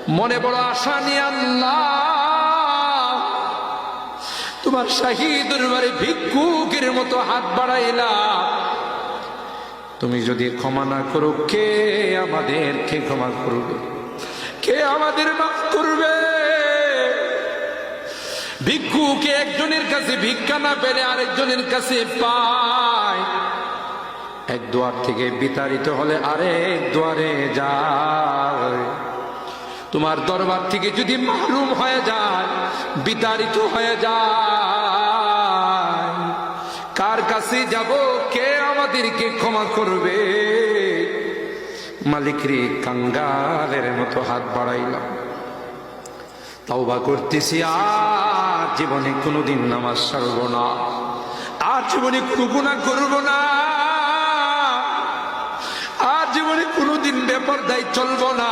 মনে বড় আশা নিয়ে আল্লাহ তোমার শাহী দরবারে ভিক্ষুকের মতো হাত বাড়াইলাম। তুমি যদি ক্ষমা না করো, কে আমাদেরকে ক্ষমা করবে? কে আমাদের মাফ করবে? ভিক্ষুকে একজনের কাছে ভিক্ষা না পেলে আরেকজনের কাছে পায়। এক দুয়ার থেকে বিতাড়িত হলে আরেক দুয়ারে যায়। তোমার দরবার থেকে যদি মাহরুম হয়ে যায়, বিতাড়িত হয়ে যায়, কার কাছে যাব? কে আমাদেরকে ক্ষমা করবে? মালিক রে, কাঙ্গালের মতো হাত বাড়াইলাম, তওবা করতেছি, আর জীবনে কোনোদিন নামাজ ছাড়ব না, আর জীবনে কোনো গুনাহ করব না, আর জীবনে কোনোদিন বেপরদায় চলব না।